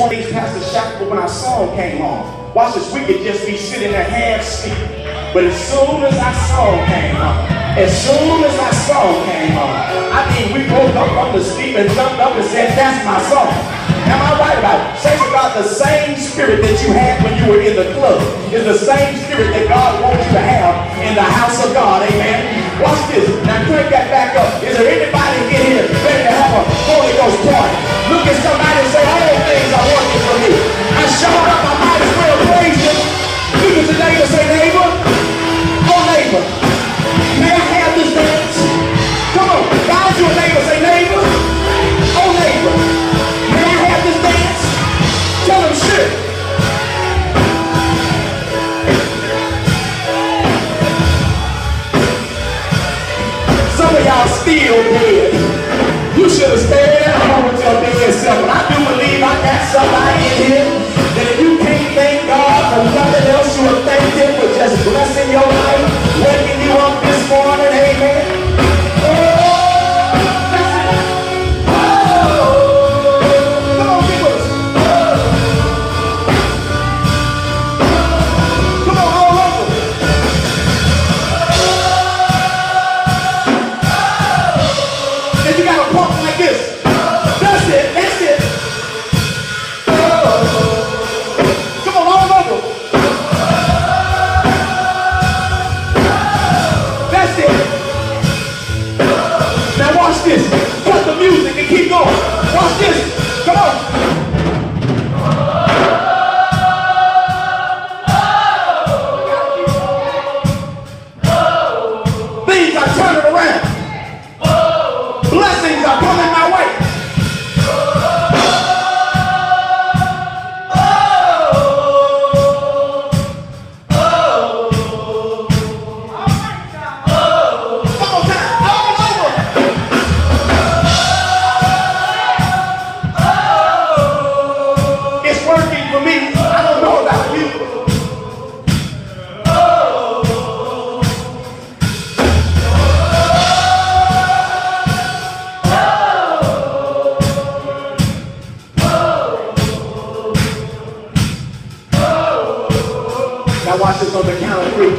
one of these Pastor Shackle when our song came on. Watch this, we could just be sitting there half asleep. But as soon as our song came on, I mean, we woke up from the sleep and jumped up and said, that's my song. Am I right about it? Saints of God, the same spirit that you had when you were in the club is the same spirit that God wants you to have in the house of God. Amen. Watch this. Now crank that back up. Is there anybody in here ready to have a Holy Ghost party? Look at somebody and say, all things are working for me. I showed up, I might as well praise him. Look at the neighbor, say, neighbor. Oh, neighbor. May I have this dance? Come on. Guide your neighbor, say, neighbor. Oh, neighbor. May I have this dance? Tell him, shit. Some of y'all still dead. You should have stayed at home with your dead self. But I do believe I got somebody in here that if you can't thank God for nothing else, you will thank him for just blessing your life, waking you up this morning. Amen.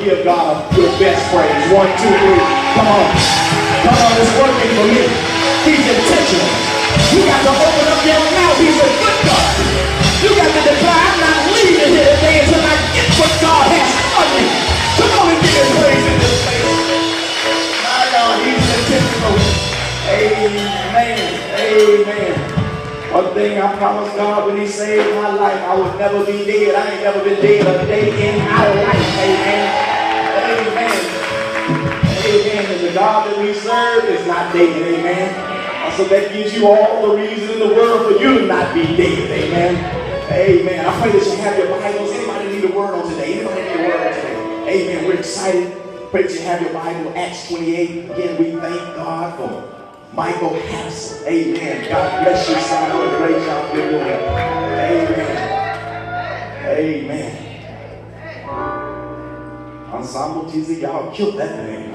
Give God your best praise. 1, 2, 3. Come on. Come on, it's working for me. He's intentional. You got to open up your mouth. He's a good God. You got to declare, I'm not leaving here today until I get what God has for me. Come on and give him praise in this place. My God, he's intentional. Amen. Amen. One thing I promised God when he saved my life, I would never be dead. I ain't never been dead a day in my life. Amen. Amen. Amen. And the God that we serve is not dead. Amen. So that gives you all the reason in the world for you to not be dead. Amen. Amen. I pray that you have your Bibles. Anybody need a word on today? Anybody need a word on today? Amen. We're excited. Pray that you have your Bible. Acts 28. Again, we thank God for Michael Hassel. Amen. God bless you, son. What a great job you're doing. Amen. Amen. Ensemble Jesus, y'all killed that thing.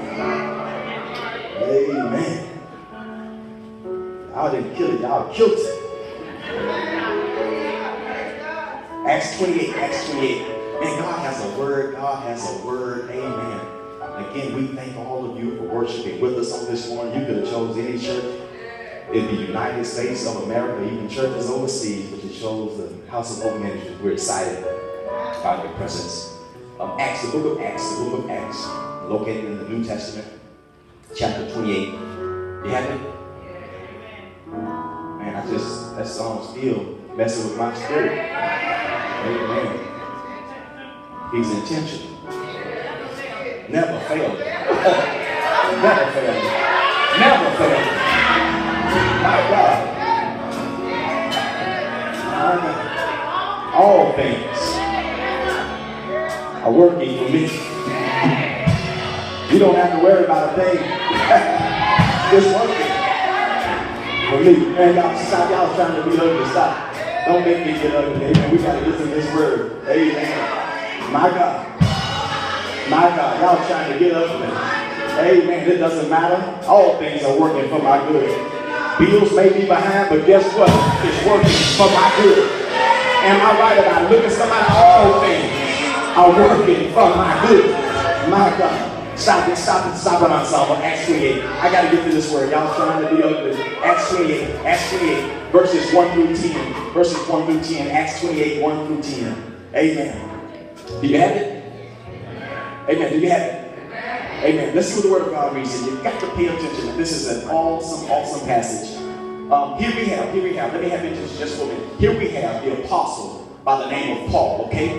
Amen. Y'all didn't kill it, y'all killed it. Acts 28, Acts 28. Man, God has a word. God has a word. Amen. Again, we thank all of you for worshiping with us on this morning. You could have chose any church in the United States of America, even churches overseas, but you chose the House of HOHM Ministries. We're excited about your presence. Acts, the book of Acts, located in the New Testament, chapter 28. You have it? Man, that song still messing with my spirit. Amen. He's intentional. Never failed. Never failed. Never failed. My God. All things are working for me. You don't have to worry about a thing. It's working for me. Man, y'all stop. Y'all trying to be ugly. Stop. Don't make me get ugly. Amen. We got to listen to this word. Amen. My God. My God, y'all trying to get up and amen. It doesn't matter. All things are working for my good. Bills may be behind, but guess what? It's working for my good. Am I right about it? Look at somebody. All things are working for my good. My God. Stop it, ensemble. Acts 28. I got to get to this word. Y'all trying to be ugly. Acts 28, verses 1 through 10. Verses 1 through 10. Acts 28, 1 through 10. Amen. Do you have it? Amen. Do you have it? Amen. Let's see what the word of God reads. And you've got to pay attention. This is an awesome passage. Here we have. Let me have it just for a minute. Here we have the apostle by the name of Paul, okay?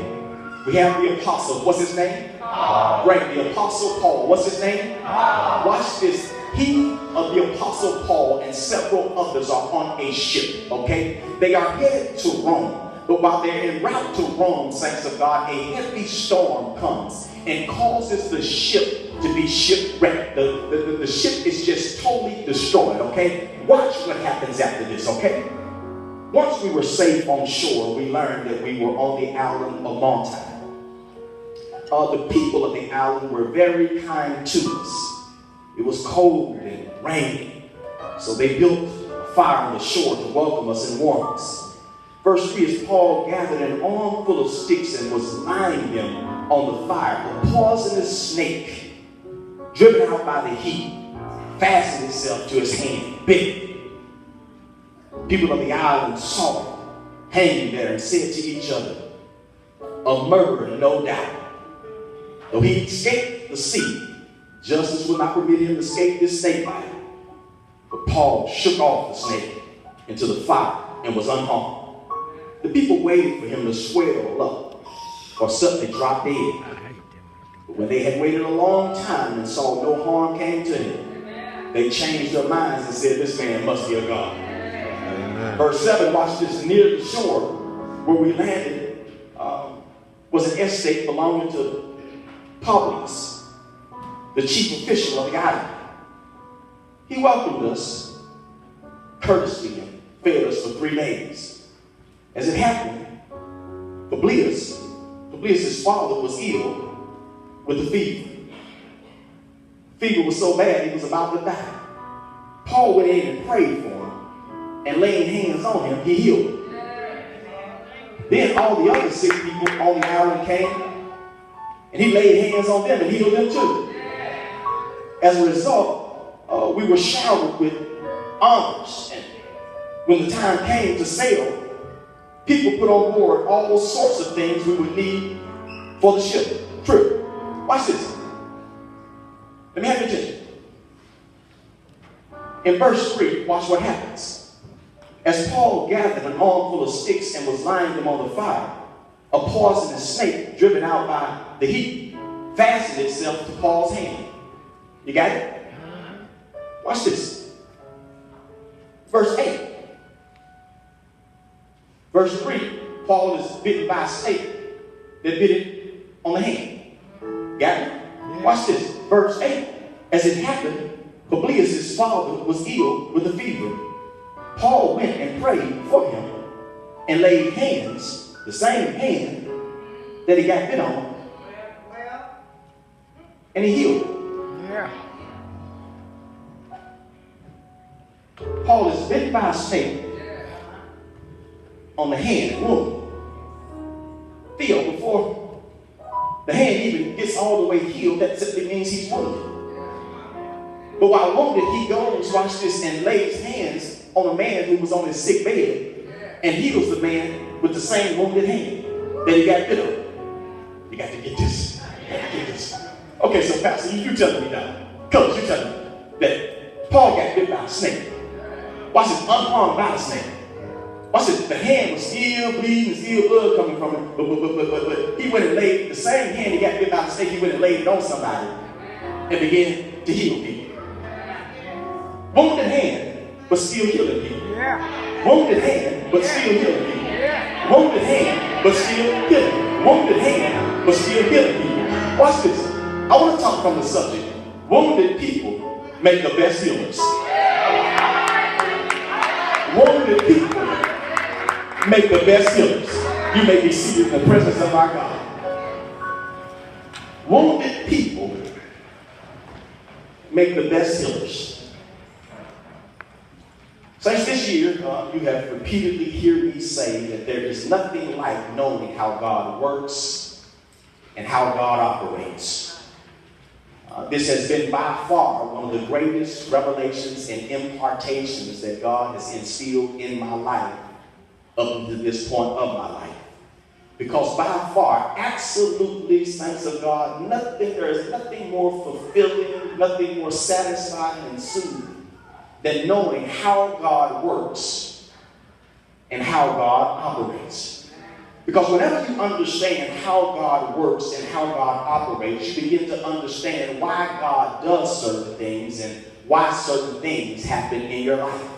We have the apostle. What's his name? Paul. Right, the apostle Paul. What's his name? Paul. Watch this. He of the apostle Paul and several others are on a ship, okay? They are headed to Rome. But while they're en route to Rome, saints of God, a heavy storm comes and causes the ship to be shipwrecked. The ship is just totally destroyed, okay? Watch what happens after this, okay? Once we were safe on shore, we learned that we were on the island of Malta. The people of the island were very kind to us. It was cold and rainy, so they built a fire on the shore to welcome us and warm us. Verse 3 is Paul gathered an armful of sticks and was lying them on the fire. The poisonous snake, driven out by the heat, fastened itself to his hand, bit. People of the island saw him hanging there and said to each other, a murderer, no doubt. Though he escaped the sea, justice would not permit him to escape this snake bite. But Paul shook off the snake into the fire and was unharmed. The people waited for him to swell up or suddenly drop dead. But when they had waited a long time and saw no harm came to him, they changed their minds and said, this man must be a god. Amen. Verse 7, watch this. Near the shore where we landed was an estate belonging to Publius, the chief official of the island. He welcomed us courteously and fed us for 3 days. As it happened, Publius' father was ill with a fever. Fever was so bad he was about to die. Paul went in and prayed for him, and laying hands on him, he healed him. Then all the other sick people on the island came, and he laid hands on them and healed them too. As a result, we were showered with honors, and when the time came to sail, people put on board all sorts of things we would need for the ship trip. Watch this. Let me have your attention. In verse 3, watch what happens. As Paul gathered an armful of sticks and was lying them on the fire, a poisonous snake, driven out by the heat, fastened itself to Paul's hand. You got it? Watch this. Verse 8. Verse 3, Paul is bitten by a snake that bit him on the hand. Got it? Yeah. Watch this. Verse 8, as it happened, Publius' father was ill with a fever. Paul went and prayed for him and laid hands, the same hand that he got bit on, and he healed him. Yeah. Paul is bitten by a snake on the hand, wound. Theo, before the hand even gets all the way healed, that simply means he's wounded. But while wounded, he goes, watch this, and lays hands on a man who was on his sick bed and heals the man with the same wounded hand that he got bit on. You got to get this. You got to get this. Okay, so Pastor, you telling me now. Coach, you telling me that Paul got bit by a snake. Watch this, unharmed by a snake. Watch this, the hand was still bleeding, still blood coming from it, but he went and laid, the same hand he got bit by the snake, he went and laid it on somebody and began to heal people. Wounded hand, but still healing people. Yeah. Wounded hand, but still healing people. Yeah. Wounded hand, but still healing. Wounded hand, but still healing people. Watch this. I want to talk from the subject. Wounded people make the best healers. Wounded people make the best healers. You may be seated in the presence of our God. Wounded people make the best healers. Since this year, you have repeatedly heard me say that there is nothing like knowing how God works and how God operates. This has been by far one of the greatest revelations and impartations that God has instilled in my life up to this point of my life. Because by far, absolutely, saints of God, there is nothing more fulfilling, nothing more satisfying and soothing than knowing how God works and how God operates. Because whenever you understand how God works and how God operates, you begin to understand why God does certain things and why certain things happen in your life.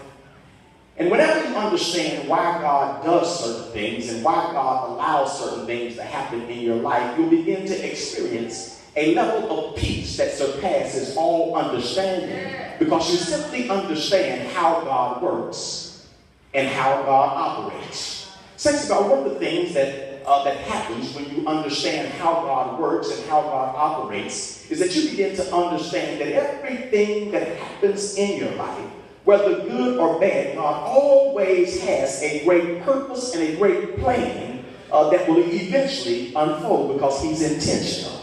And whenever you understand why God does certain things and why God allows certain things to happen in your life, you'll begin to experience a level of peace that surpasses all understanding, because you simply understand how God works and how God operates. Saints of God, one of the things that happens when you understand how God works and how God operates is that you begin to understand that everything that happens in your life, whether good or bad, God always has a great purpose and a great plan that will eventually unfold because He's intentional.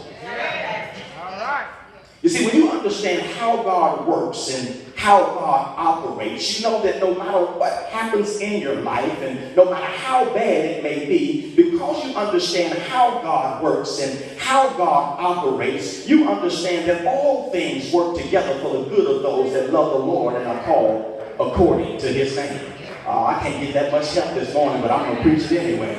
You see, when you understand how God works and how God operates, you know that no matter what happens in your life and no matter how bad it may be, because you understand how God works and how God operates, you understand that all things work together for the good of those that love the Lord and are called according to His name. I can't get that much help this morning, but I'm going to preach it anyway.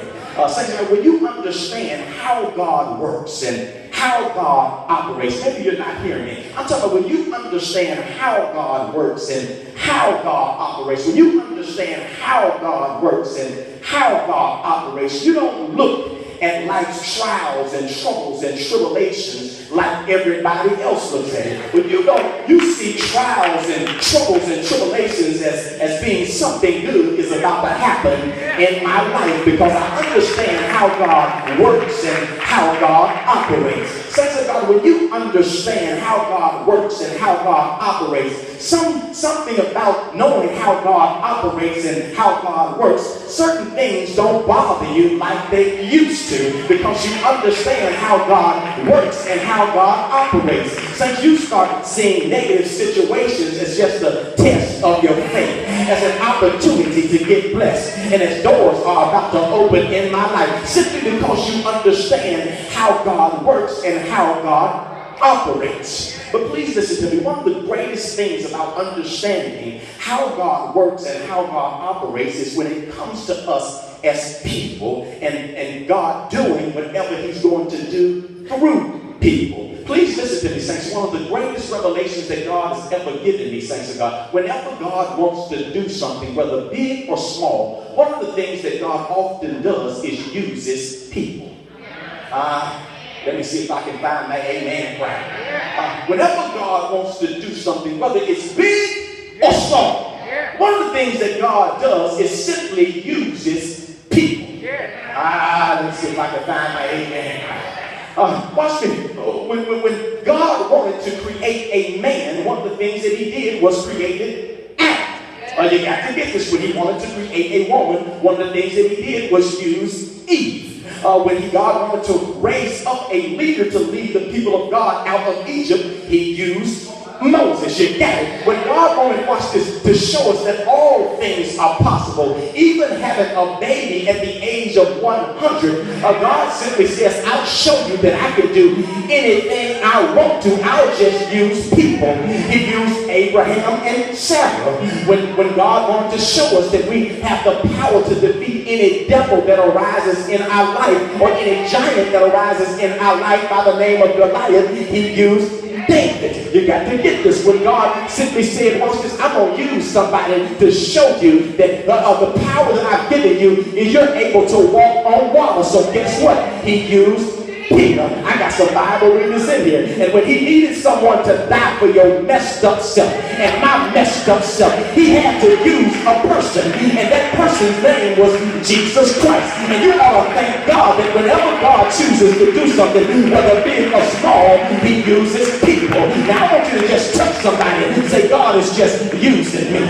Saints, when you understand how God works and how God operates, maybe you're not hearing me. I'm talking about when you understand how God works and how God operates, when you understand how God works and how God operates, you don't look at life's trials and troubles and tribulations like everybody else looks at it. When you see trials and troubles and tribulations as being something good is about to happen in my life, because I understand how God works and how God operates. Saints of God, when you understand how God works and how God operates, something about knowing how God operates and how God works, certain things don't bother you like they used to, because you understand how God works and how God operates. Since you start seeing negative situations as just a test of your faith, as an opportunity to get blessed, and as doors are about to open in my life, simply because you understand how God works and how God operates. But please listen to me. One of the greatest things about understanding how God works and how God operates is when it comes to us as people and God doing whatever He's going to do through people. Please listen to me, saints. One of the greatest revelations that God has ever given me, saints of God, whenever God wants to do something, whether big or small, one of the things that God often does is uses people. Let me see if I can find my amen cry. Whenever God wants to do something, whether it's big or small, one of the things that God does is simply uses people. Let me see if I can find my amen cry. Watch me. When God wanted to create a man, one of the things that He did was created Adam. You got to get this. When He wanted to create a woman, one of the things that He did was use Eve. When God wanted to raise up a leader to lead the people of God out of Egypt, He used Moses. You got it. When God wanted, watch this, to show us that all things are possible, even having a baby at the age of 100, God simply says, I'll show you that I can do anything I want to. I'll just use people. He used Abraham and Sarah. When God wanted to show us that we have the power to defeat any devil that arises in our life, or any giant that arises in our life by the name of Goliath, He used David. You got to get this. When God simply said, watch this, I'm going to use somebody to show you that the power that I've given you is you're able to walk on water. So guess what? He used Peter. I got some Bible readers in here. And when He needed someone to die for your messed up self and my messed up self, He had to use a person. And that person's name was Jesus Christ. And you ought to thank God that whenever God chooses to do something, whether big or small, He uses people. Now I want you to just touch somebody and say, God is just using me.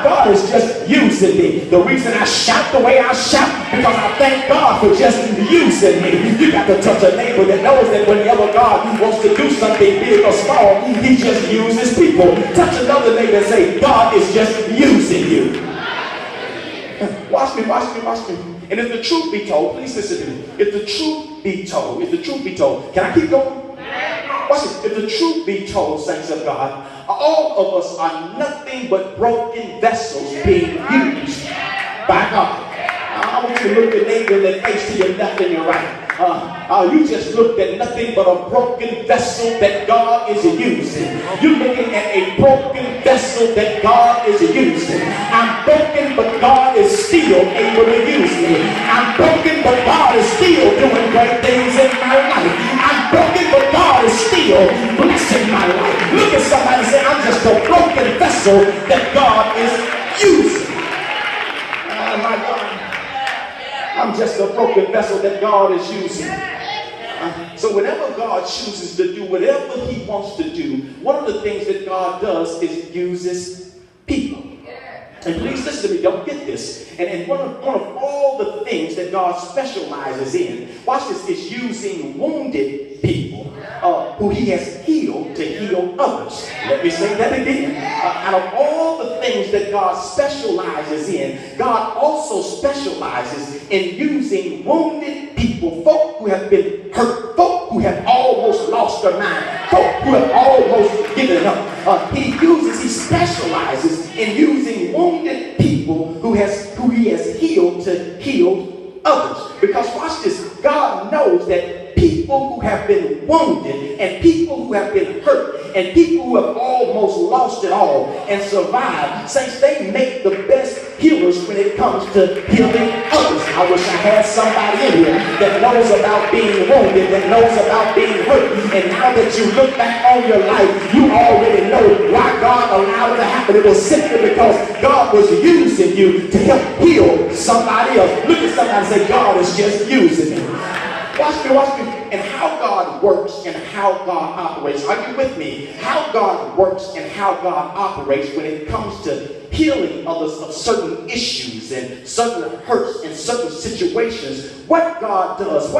God is just using me. The reason I shout the way I shout, because I thank God for just using me. You got to touch a neighbor that knows that whenever God wants to do something big or small, he just uses people. Touch another neighbor and say, God is just using you. Watch me, watch me, watch me. And if the truth be told, please listen to me. If the truth be told, can I keep going? Watch it. If the truth be told, saints of God, all of us are nothing but broken vessels being used by God. I want you to look at your neighbor in the face to your left and your right. You just looked at nothing but a broken vessel that God is using. You're looking at a broken vessel that God is using. I'm broken, but God is still able to use me. I'm broken, but God is still doing great things in my life. I'm broken, but God is still blessing my life. Look at somebody and say, I'm just a broken vessel that God is using. My God. I'm just a broken vessel that God is using. So whenever God chooses to do whatever he wants to do, one of the things that God does is uses people. And please listen to me, don't get this. And one of all the things that God specializes in, watch this, is using wounded people who he has healed to heal others. Let me say that again. Out of all the things that God specializes in, God also specializes in using wounded people, folk who have been hurt, folk who have almost lost their mind, folk who have almost given up. He specializes in using wounded people who he has healed to heal others. Because watch this, God knows that people who have been wounded and people who have been hurt and people who have almost lost it all and survived, saints, they make the best healers when it comes to healing others. I wish I had somebody in here that knows about being wounded, that knows about being hurt. And now that you look back on your life, you already know why God allowed it to happen. It was simply because God was using you to help heal somebody else. Look at somebody and say, God is just using me. Watch me, watch me. And how God works and how God operates. Are you with me? How God works and how God operates when it comes to healing others of certain issues and certain hurts and certain situations. What God does,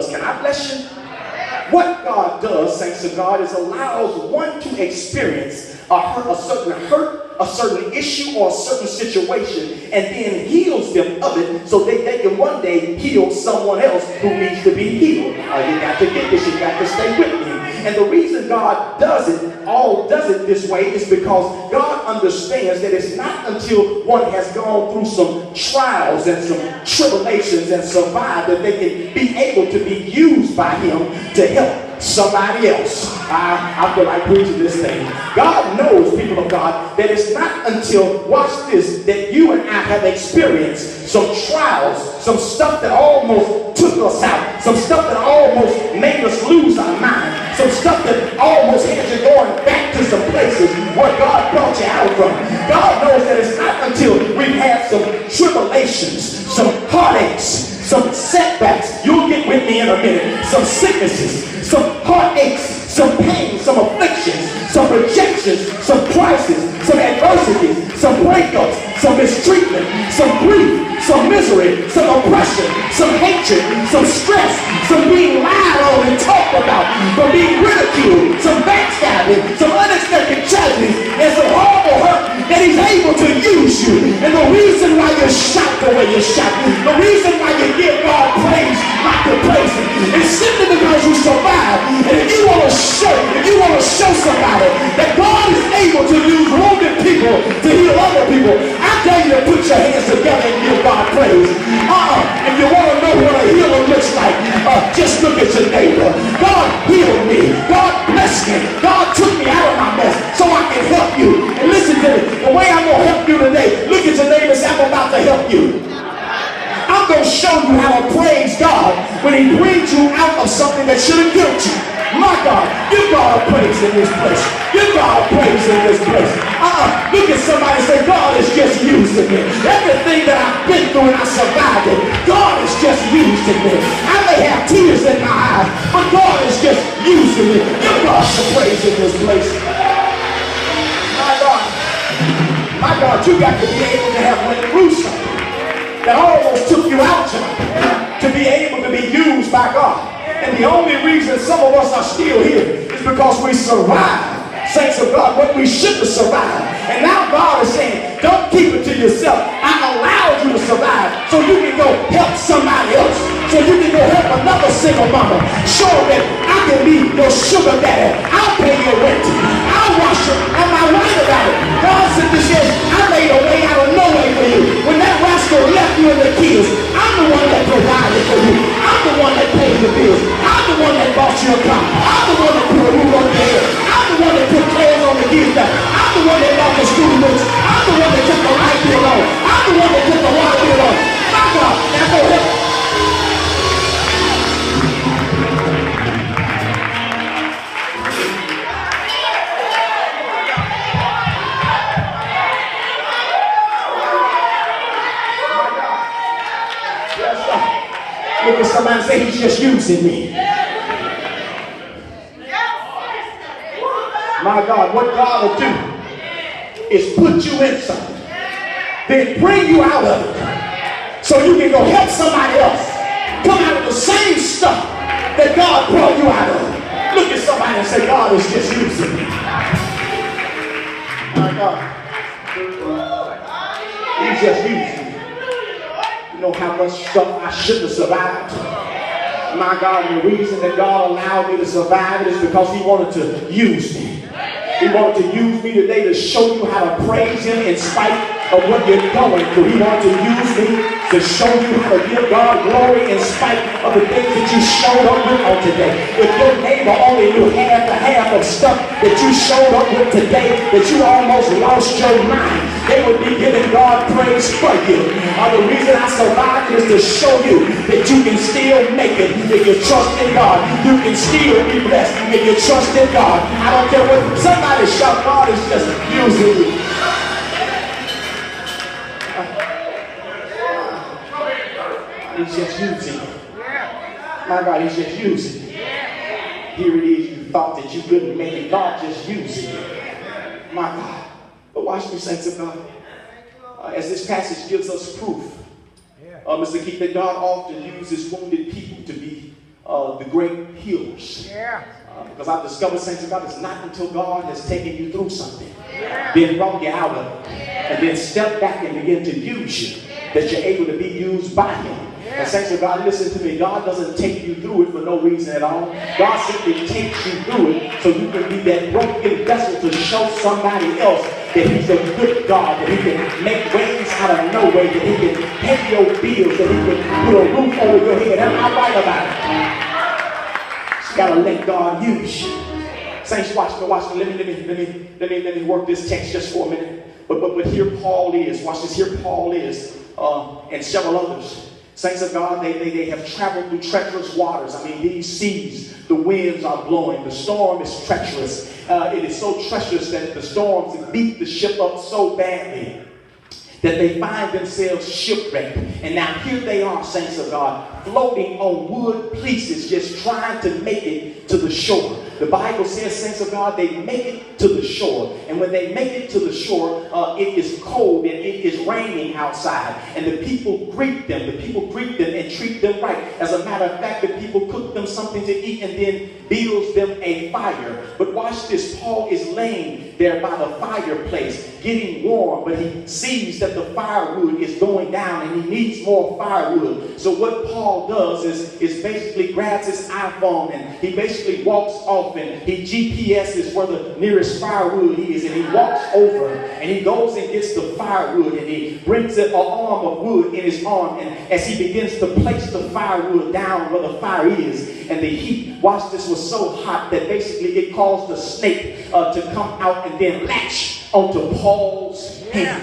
can I bless you? What God does, saints of God, is allows one to experience a certain hurt, a certain issue, or a certain situation, and then heals them of it so they can one day heal someone else who needs to be healed. You got to get this, you got to stay with me. And the reason God does it this way is because God understands that it's not until one has gone through some trials and some tribulations and survived that they can be able to be used by him to help somebody else. I feel like preaching this thing. God knows, people of God, that it's not until, watch this, that you and I have experienced some trials, some stuff that almost took us out, some stuff that almost made us lose our mind, some stuff that almost had you going back to some places where God brought you out from. God knows that it's not until we've had some tribulations, some heartaches, some setbacks, you'll get with me in a minute, some sicknesses, some heartaches, some pain, some afflictions, some rejections, some crises, some adversities, some breakups, some mistreatment, some grief, some misery, some oppression, some hatred, some stress, some being lied on and talked about, from being ridiculed, some backstabbing, some unexpected tragedies, and some horrible hurt that he's able to use you. And the reason why you shout the way you shout, the reason why you give God praise like you're praising, is simply because you survived. And if you want to show somebody that God is able to use wounded people to heal other people, I tell you to put your hands together and give God praise. If you want to know what a healer looks like, just look at your neighbor. God healed me. God blessed me. God took me out of my mess so I can help you. And listen to me. The way I'm going to help you today, look at your neighbor and say, I'm about to help you. I'm going to show you how to praise God when he brings you out of something that should have killed you. My God, give God a praise in this place. Give God a praise in this place. Look at somebody and say, God is just using me. Everything that I've been through and I survived it, God is just using me. I may have tears in my eyes, but God is just using me. Give God some praise in this place. My God. My God, you got to be able to have went through something that almost took you out to be able to be used by God. And the only reason some of us are still here is because we survived. Saints of God, what we should have survived. And now God is saying, don't keep it to yourself. I allowed you to survive so you can go help somebody else. So you can go help another single mama. Show that I can be your sugar daddy. I'll pay your rent. I'll wash it. Am I right about it? God said this year, I made a way out of no way for you. When that rascal left you and the kids, I'm the one that provided for you. I'm the one that paid the bills. I'm the one that bought you a car. I'm the one that put a roof on your head. I'm the one that put clothes on the kids' back. I'm the one that bought the school books. I'm the one that took the light bill on. I'm the one that took the water bill on. My God, now go help. Look at somebody and say, he's just using me. My God, what God will do is put you in something, then bring you out of it so you can go help somebody else come out of the same stuff that God brought you out of. Look at somebody and say, God is just using me. My God, he's just using me. You know how much stuff I should have survived. My God, and the reason that God allowed me to survive it is because he wanted to use me. He wanted to use me today to show you how to praise him in spite of what you're going through. He wanted to use me to show you how to give God glory in spite of the things that you showed up with on today. If your neighbor only knew half the half of stuff that you showed up with today, that you almost lost your mind, they would be giving God praise for you. The reason I survived is to show you that you can still make it. If you trust in God, you can still be blessed. If you trust in God, I don't care what somebody shout, God is just using you. He's just using you. My God, he's just using you. Here it is, you thought that you couldn't make it. God just using you. My God. But watch me, saints of God. As this passage gives us proof, Mr. Keith, that God often uses wounded people to be the great healers. Because I've discovered, saints of God, it's not until God has taken you through something, then brought you out of it, and then stepped back and begin to use you, that you're able to be used by him. And saints of God, listen to me. God doesn't take you through it for no reason at all. God simply takes you through it so you can be that broken vessel to show somebody else that he's a good God, that he can make ways out of no way, that he can pay your bills, that he can put a roof over your head. Am I right about it? You gotta let God use you. Saints, watch me. Let me work this text just for a minute. But here Paul is. Watch this. Here Paul is, and several others. Saints of God, they have traveled through treacherous waters. I mean, these seas, the winds are blowing. The storm is treacherous. It is so treacherous that the storms beat the ship up so badly that they find themselves shipwrecked. And now here they are, saints of God, floating on wood pieces, just trying to make it to the shore. The Bible says, saints of God, they make it to the shore. And when they make it to the shore, it is cold and it is raining outside. And the people greet them. The people greet them and treat them right. As a matter of fact, the people cook them something to eat and then builds them a fire. But watch this. Paul is laying there by the fireplace, getting warm, but he sees that the firewood is going down and he needs more firewood. So what Paul does is basically grabs his iPhone and he basically walks off and he GPSes where the nearest firewood is, and he walks over and he goes and gets the firewood and he brings an arm of wood in his arm, and as he begins to place the firewood down where the fire is, and the heat, watch this, was so hot that basically it caused the snake to come out and then latch onto Paul's hand.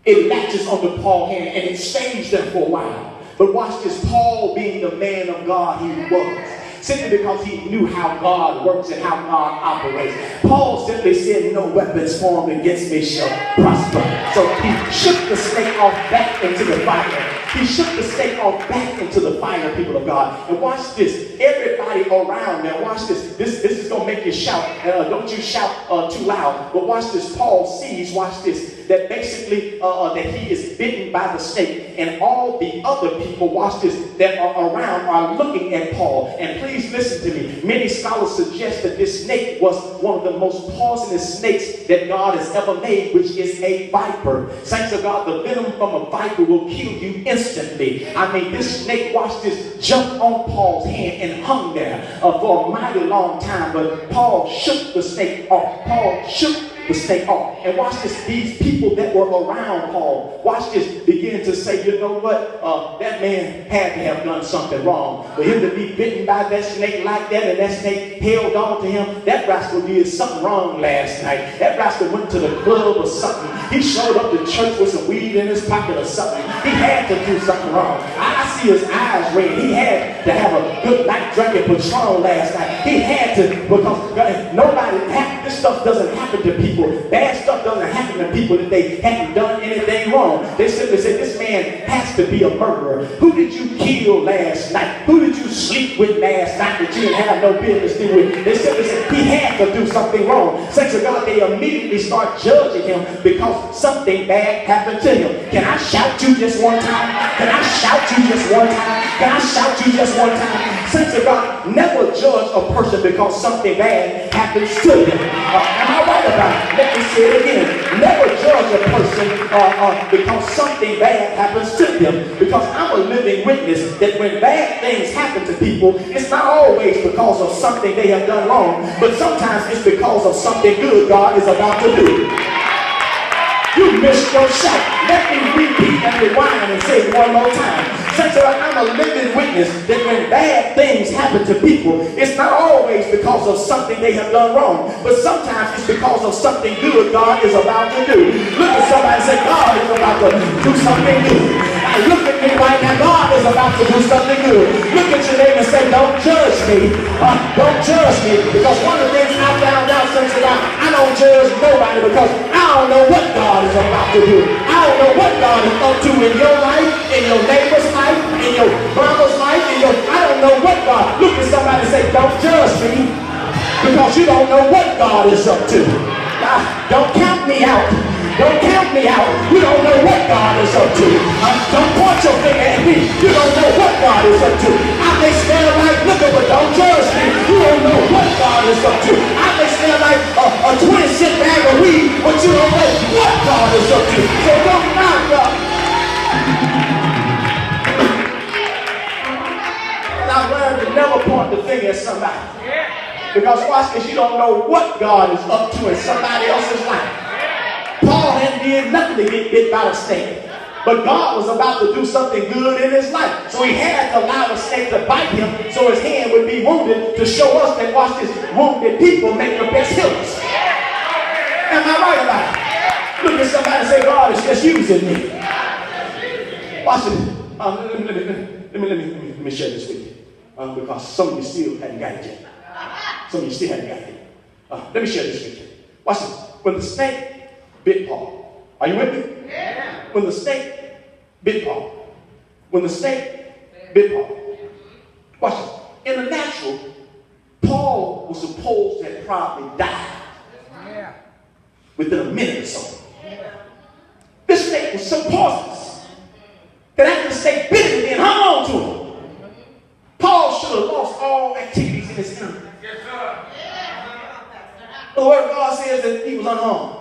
It latches onto Paul's hand and it stays there for a while. But watch this, Paul being the man of God he was, simply because he knew how God works and how God operates, Paul simply said, no weapons formed against me shall prosper. So he shook the snake off back into the fire. He shook the snake off back into the fire, people of God. And watch this. Everybody around now, watch this. This is going to make you shout. Don't you shout too loud. But watch this. Paul sees, watch this, that basically that he is bitten by the snake. And all the other people, watch this, that are around are looking at Paul. And please listen to me. Many scholars suggest that this snake was one of the most poisonous snakes that God has ever made, which is a viper. Saints of God, the venom from a viper will kill you instantly. I mean, this snake, watch this, jumped on Paul's hand and hung there for a mighty long time. But Paul shook the snake off. Paul shook the snake off. And watch this, these people that were around Paul, watch this, begin to say, you know what, that man had to have done something wrong. For him to be bitten by that snake like that, and that snake held on to him, that rascal did something wrong last night. That rascal went to the club or something. He showed up to church with some weed in his pocket or something. He had to do something wrong. I see his eyes red. He had to have a good night drinking Patron last night. He had to, because nobody, this stuff doesn't happen to people. Bad stuff doesn't happen to people that they haven't done anything wrong. They simply say, this man has to be a murderer. Who did you kill last night? Who did you sleep with last night that you didn't have no business to do with? They simply say, he had to do something wrong. Saints of God, they immediately start judging him because something bad happened to him. Can I shout you just one time? Can I shout you just one time? Can I shout you just one time? Saints of God, never judge a person because something bad happens to them. Am I right about it? Let me say it again. Never judge a person because something bad happens to them. Because I'm a living witness that when bad things happen to people, it's not always because of something they have done wrong, but sometimes it's because of something good God is about to do. You missed your shot. Let me repeat and rewind and say it one more time. Saints, I'm a living witness that when bad things happen to people, it's not always because of something they have done wrong, but sometimes it's because of something good God is about to do. Look at somebody and say, God is about to do something good. Now look at me right now. God is about to do something good. Look at your neighbor and say, don't judge me. Don't judge me. Because one of the things I found out, saints of God, I don't judge nobody because I don't know what God is about to do. I don't know what God is up to in your life, in your neighbor's life, in your brother's life, I don't know what God. Look at somebody and say, don't judge me because you don't know what God is up to. Don't count me out. Don't count me out. You don't know what God is up to. Don't point your finger at me. You don't know what God is up to. I may smell like liquor, but don't judge me. You don't know what God is up to. I may smell like a 20-cent bag of weed, but you don't know what God is up to. So don't knock God. I've learned to never point the finger at somebody. Because watch this, you don't know what God is up to in somebody else's life. Paul hadn't did nothing to get bit by a snake. But God was about to do something good in his life. So he had to allow the snake to bite him so his hand would be wounded to show us that, watch this, wounded people make the best healers. Am I right about it? Look at somebody and say, God is just using me. Watch it. Let me share this with you. Because some of you still hadn't got it yet. Some of you still hadn't got it yet. Let me share this with you. Watch this. When the snake bit Paul. Are you with me? Yeah. When the snake bit Paul. When the snake bit Paul. Watch this. In the natural, Paul was supposed to have probably died within a minute or so. This snake was so poisonous that after the snake bit him and hung on to him, Paul should have lost all activities in his enemy. The word of God says that he was unharmed.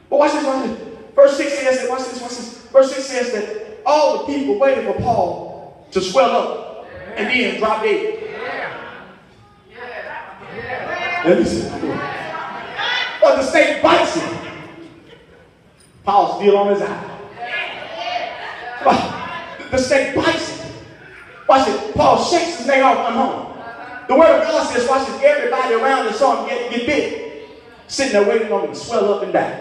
But watch this, watch this. Verse 6 says that, watch this. Verse 6 says that all the people waited for Paul to swell up and then drop dead. Let me see. But the snake bites him. Paul's still on his eye. The snake bites him. Watch it. Paul shakes his snake off unharmed. The word of God says, watch this, everybody around him saw him get bit. Sitting there waiting on him to swell up and die.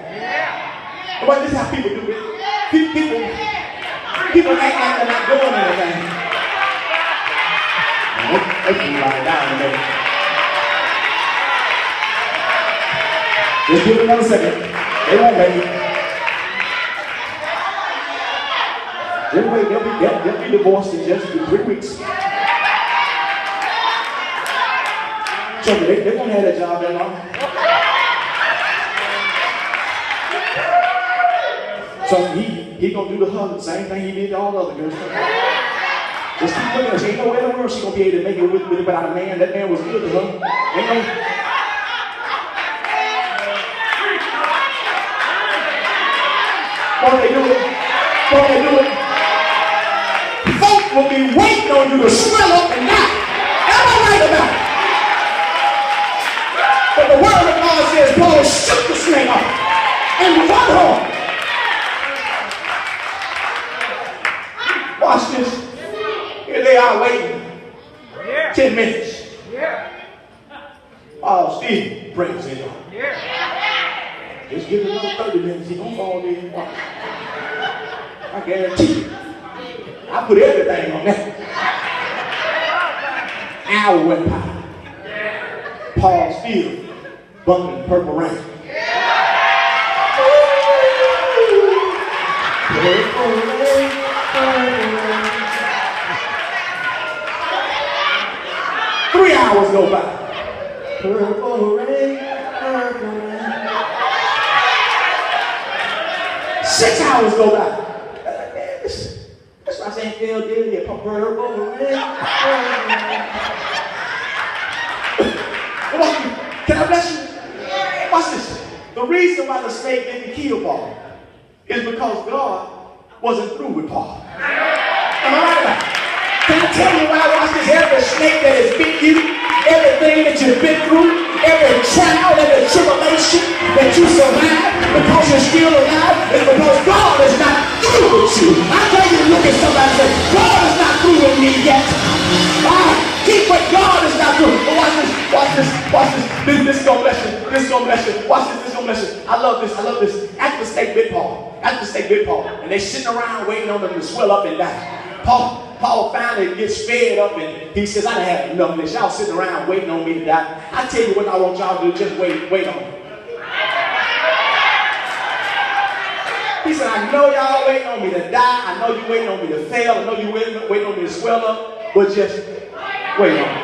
But this is how people do it. People act like they're not doing anything. They can lie down today. Just give it another second. They won't make it. Just wait, they'll be divorced in just 3 weeks. So they're gonna have that job that long. So he gonna do the hug, the same thing he did to all the other girls. Just keep looking at her. She ain't no way in the world she gonna be able to make it without a man. That man was good to her. Ain't no. Won't they do it? Won't they do it? Folk will be waiting on you to swell up and die. Am I right about it? But the word of God says Paul shook the snake off and run home. Watch this. Here they are waiting. 10 minutes. Oh, Steve, praise him. Just give it another 30 minutes. He gonna fall there and watch. I guarantee you. I put everything on that. Hour went by. Paul still bumping Purple Rain. Purple rain, 3 hours go by. Purple rain, purple rain. 6 hours go by. That's why I say Phil did it. Purple rain, purple rain. Can I bless you? Watch this. The reason why the snake didn't kill Paul is because God wasn't through with Paul. Am I right about it? Can I tell you why? Watch this. Every snake that has bit you, everything that you've been through, every trial, every tribulation that you survived because you're still alive is because God is not through with you. I tell you to look at somebody and say, God is not through with me yet. Keep what God is not through. But watch this, watch this, watch this. This is gonna bless you. This is gonna bless you. Watch this, this is gonna bless you. I love this, I love this. After the snake bit Paul, and they sitting around waiting on them to swell up and die. Paul finally gets fed up and he says, I done had enough of this. Y'all sitting around waiting on me to die. I tell you what I want y'all to do, just wait on me. He said, I know y'all waiting on me to die. I know you waiting on me to fail. I know you waiting on me to swell up, but just wait on me.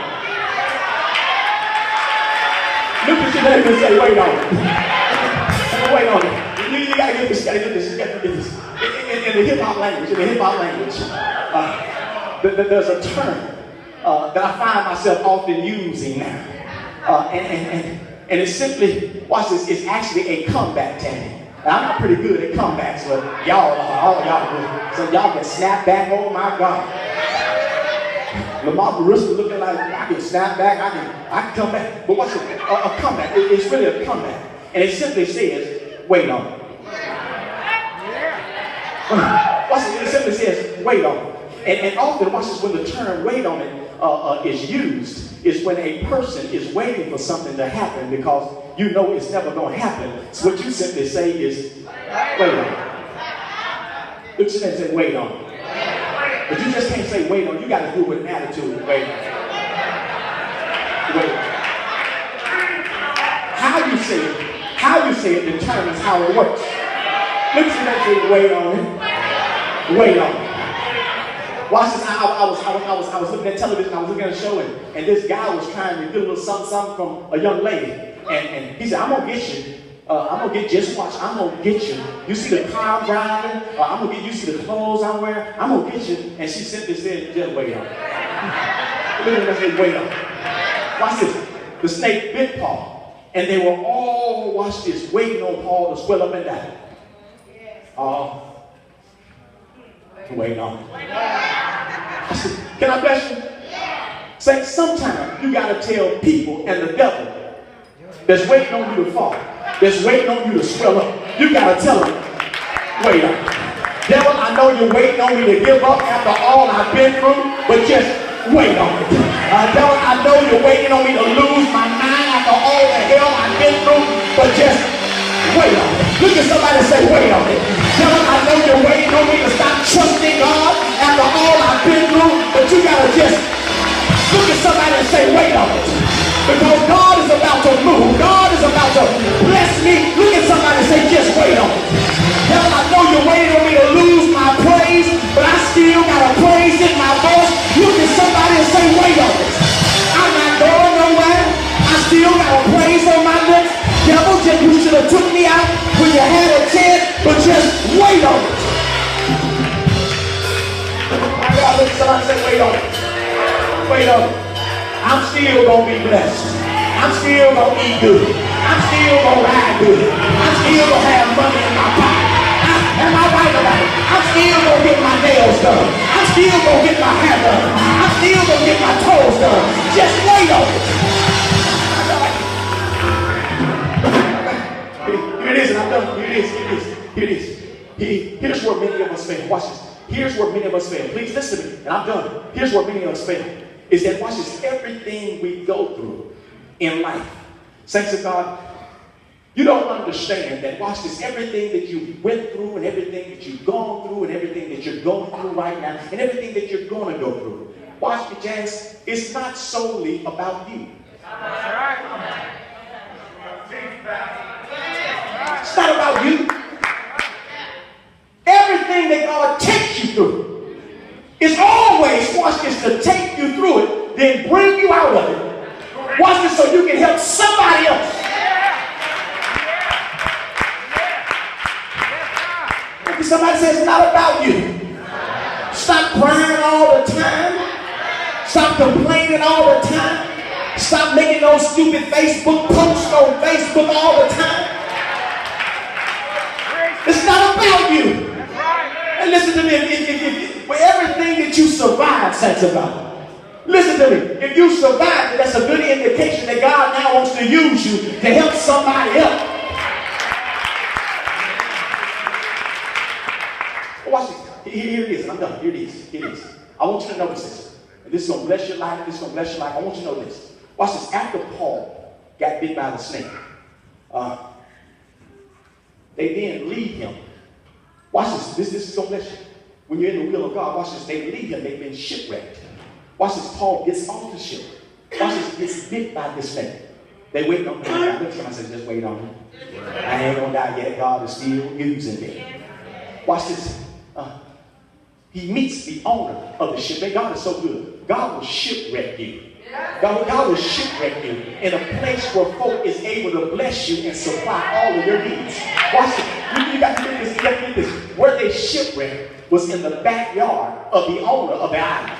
Look at your neighbor and say, wait on it. Wait on it. You gotta get this, you gotta get this, you gotta get this. In the hip-hop language, there's a term that I find myself often using now. And it's simply, watch this, it's actually a comeback technique. And I'm not pretty good at comebacks, but y'all are, all of y'all are good. So y'all can snap back, oh my God. Lamar Barista looking like, I can snap back, I can come back. But what's a comeback? It's really a comeback. And it simply says, wait on it. It simply says, wait on it. And often, watch this, when the term wait on it is used, is when a person is waiting for something to happen because you know it's never going to happen. So what you simply say is, wait on it. Look at your name and say, wait on it. But you just can't say wait on it. You got to do it with an attitude. Wait on it. Wait on it. How you say it determines how it works. Look at your name and say, wait on it. Wait on it. Watch this. I was looking at television. I was looking at a show, and this guy was trying to get a little something from a young lady, and he said, "I'm gonna get you. I'm gonna get. Just watch. I'm gonna get you. You see the car I'm driving? I'm gonna get. You see the clothes I'm wearing? I'm gonna get you." And she simply said, "Just wait on it." Look at that. Say, wait on it. Watch this. The snake bit Paul, and they were all, watch this, waiting on Paul to swell up and die. Wait on it. Can I bless you? Say, sometimes you got to tell people and the devil that's waiting on you to fall, that's waiting on you to swell up, you got to tell them, wait on it. Devil, I know you're waiting on me to give up after all I've been through, but just wait on it. Devil, I know you're waiting on me to lose my mind after all the hell I've been through, but just wait on it. Look at somebody and say, wait on it. Devil, I know you're waiting on me to stop trusting God after all I've been through, but you gotta just look at somebody and say, wait on it. Because God is about to move. God is about to bless me. Look at somebody and say, just wait on it. Devil, I know you're waiting on me to lose my praise, but I Somebody say, wait on it. Wait on it. I'm still going to be blessed. I'm still going to eat good. I'm still going to ride good. I'm still going to have money in my pocket. Am I right about it? I'm still going to get my nails done. I'm still going to get my hair done. I'm still going to get my toes done. Just wait on it. Here it is, and I'm done. Here it is. Here it is. Here it is. Here's where many of us fail. Watch this. Here's where many of us fail. Please listen to me, and I'm done. Here's where many of us fail. Is that, watch this, everything we go through in life. Saints of God, you don't understand that, watch this, everything that you went through and everything that you've gone through and everything that you're going through right now and everything that you're going to go through. Watch me, Jazz, it's not solely about you. It's not about you. Everything that God takes you through is always, watch this, to take you through it, then bring you out of it. Watch this so you can help somebody else. Maybe somebody says it's not about you. Stop crying all the time. Stop complaining all the time. Stop making those stupid Facebook posts on Facebook all the time. It's not about you. And listen to me, for everything that you survive, saints of God, listen to me, if you survive, that's a good indication that God now wants to use you to help somebody else. Watch this. Here it is, and I'm done. Here it is. Here it is. I want you to notice this. And this is going to bless your life. This is going to bless your life. I want you to know this. Watch this. After Paul got bit by the snake, they then leave him. Watch this. This is going to bless you. When you're in the will of God, watch this. They leave him. They've been shipwrecked. Watch this. Paul gets off the ship. Watch this. Gets bit by this snake. They wait on him. Somebody says, just wait on him. I ain't going to die yet. God is still using me. Watch this. He meets the owner of the ship. And God is so good. God will shipwreck you. God will shipwreck you in a place where folk is able to bless you and supply all of your needs. Watch this. You got to get this. You got to get this. Where they shipwrecked was in the backyard of the owner of the island.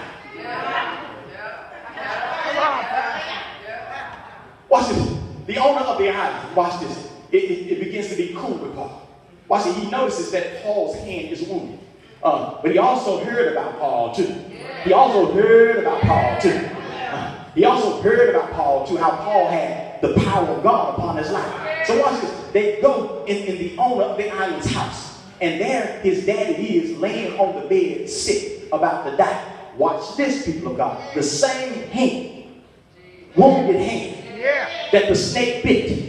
Watch this. The owner of the island. Watch this. It begins to be cool with Paul. Watch it. He notices that Paul's hand is wounded. But he also heard about Paul too. He also heard about Paul too. He also heard about Paul too, how Paul had the power of God upon his life. So watch this. They go in the owner of the island's house. And there his daddy is laying on the bed, sick, about to die. Watch this, people of God. The same hand, wounded hand, that the snake bit.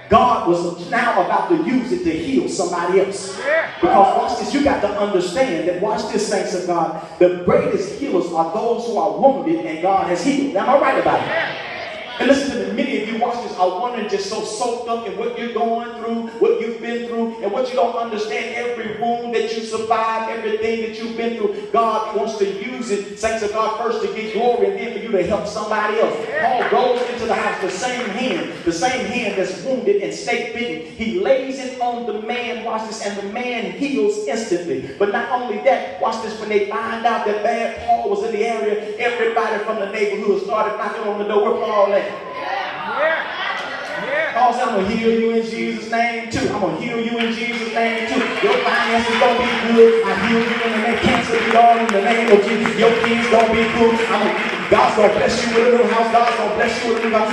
God was now about to use it to heal somebody else. Because watch this, you got to understand that, watch this, saints of God, the greatest healers are those who are wounded and God has healed. Now, am I right about it? And listen to me, many of you watch this are wondering, just so soaked up in what you're going through, what you've been through, and what you don't understand, every wound that you survived, everything that you've been through. God wants to use it, saints of God, first to get glory and then for you to help somebody else. Paul goes into the house, the same hand that's wounded and snake bitten. He lays it on the man, watch this, and the man heals instantly. But not only that, watch this, when they find out that bad Paul was in the area, everybody from the neighborhood started knocking on the door. Where Paul at? Paul said, I'm going to heal you in Jesus' name too. I'm going to heal you in Jesus' name too. Your finances going to be good. I heal you in the name. Cancer be gone in the name of Jesus. Your kids going to be good. God's going to bless you with a little house. God's going to bless you with a little house.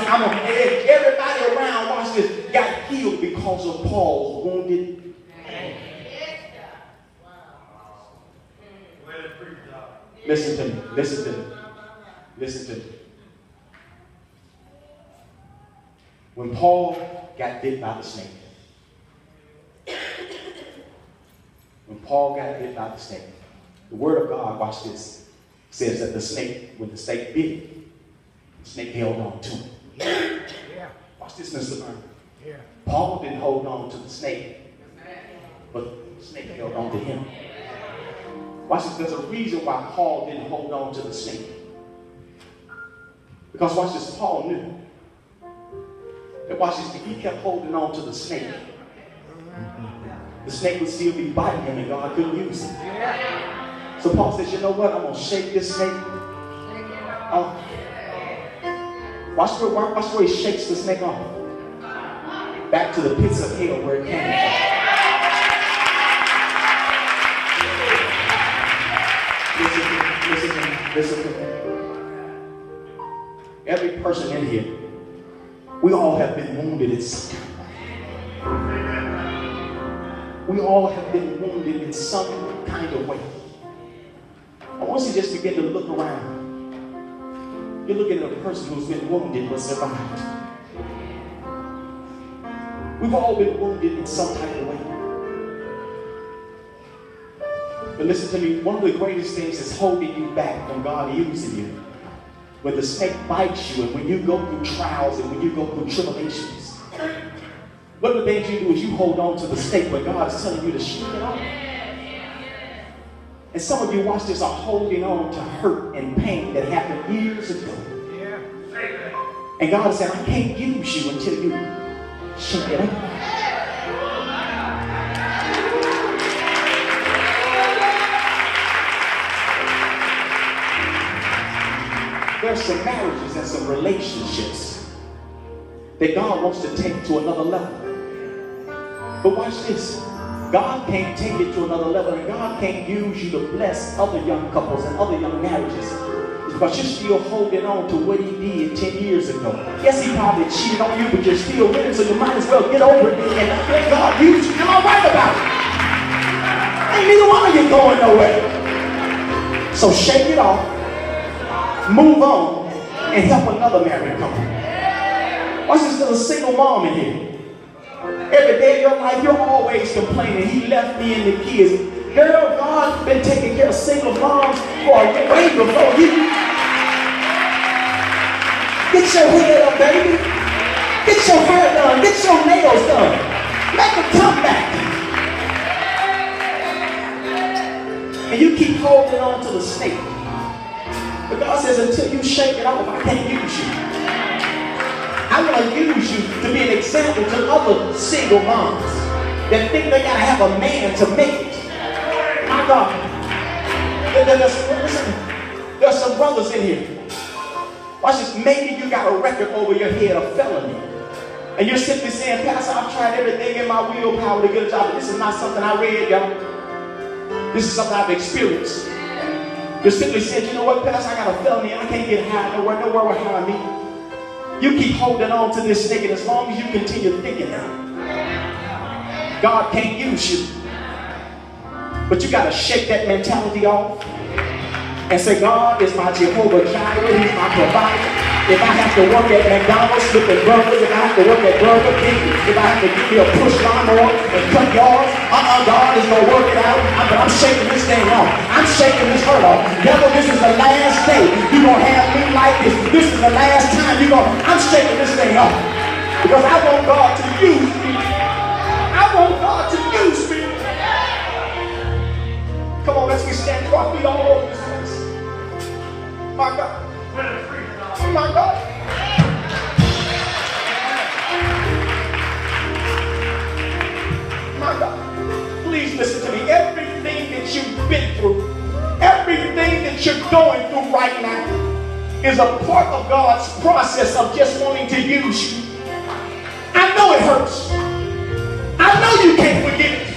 Everybody around, watch this, got healed because of Paul's wounded hand. Listen to me. Listen to me. Listen to me. When Paul got bit by the snake, the word of God, watch this, says that the snake, when the snake bit him, the snake held on to him. Watch this, Mr. Pryor. Paul didn't hold on to the snake, but the snake held on to him. Watch this, there's a reason why Paul didn't hold on to the snake. Because watch this, Paul knew that, watch this, if he kept holding on to the snake would still be biting him and God couldn't use it. So Paul says, you know what? I'm going to shake this snake. Oh. Watch where he shakes the snake off. Back to the pits of hell where it came from. Listen to me. Every person in here, we all have been wounded in some kind. We all have been wounded in some kind of way. I want you to just begin to look around. You're looking at a person who's been wounded but survived. We've all been wounded in some type of way. But listen to me, one of the greatest things is holding you back from God using you. When the snake bites you and when you go through trials and when you go through tribulations, one of the things you do is you hold on to the snake when God is telling you to shake it off. And some of you, watch this, are holding on to hurt and pain that happened years ago. And God is saying, I can't use you until you shake it off. There's some marriages and some relationships that God wants to take to another level. But watch this. God can't take it to another level, and God can't use you to bless other young couples and other young marriages. It's because you're still holding on to what he did 10 years ago. Yes, he probably cheated on you, but you're still with him, so you might as well get over it and let God use you. Am I right about it? Ain't neither one of you going nowhere. So shake it off, move on, and help another married couple. Watch this little single mom in here. Every day of your life, you're always complaining. He left me and the kids. Girl, God's been taking care of single moms for way before you. Get your head up, baby. Get your hair done. Get your nails done. Make a comeback. And you keep holding on to the snake. But God says, until you shake it off, I can't use you. I want to use you to be an example to other single moms that think they got to have a man to make it. My God. There's some brothers in here. Watch this. Maybe you got a record over your head of felony. And you're simply saying, Pastor, I've tried everything in my willpower to get a job, but this is not something I read, y'all. This is something I've experienced. You're simply saying, you know what, Pastor, I got a felony and I can't get hired nowhere will hire me. You keep holding on to this snake, and as long as you continue thinking that, God can't use you. But you got to shake that mentality off and say, God is my Jehovah Jireh. He's my provider. If I have to work at McDonald's flipping burgers, if I have to work at Burger King, if I have to give me a push lawnmower and cut yards, God is going to work it out. But I'm shaking this thing off. I'm shaking this hurt off. Devil, this is the last day you're going to have me like this. This is the last time I'm shaking this thing off. Because I want God to use me. I want God to use me. Come on, let's stand to our feet all over this place. My God. My God. My God. Please listen to me. Everything that you've been through, everything that you're going through right now is a part of God's process of just wanting to use you. I know it hurts. I know you can't forget it.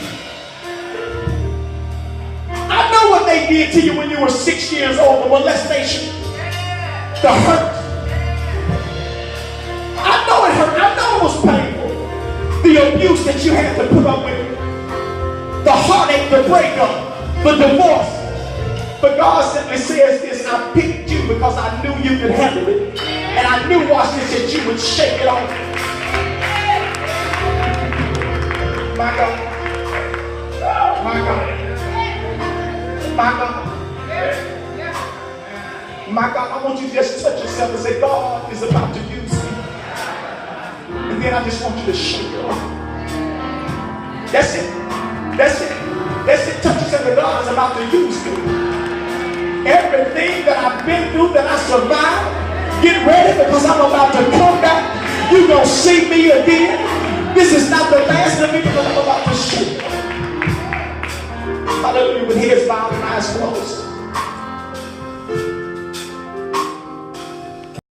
I know what they did to you when you were 6 years old, the molestation, the hurt. I know it hurt. I know it was painful. The abuse that you had to put up with. The heartache, the breakup, the divorce. But God simply says this, I picked you because I knew you could handle it. And I knew, watch this, that you would shake it off. My God. My God. My God. My God, I want you to just touch yourself and say, God is about to use me. And then I just want you to shake it off. That's it. That's it. That's it. Touch yourself and God is about to use me. Everything that I've been through, that I survived, get ready because I'm about to come back. You're going to see me again. This is not the last of me because I'm about to shake it off. hallelujah, with heads bowed and eyes closed.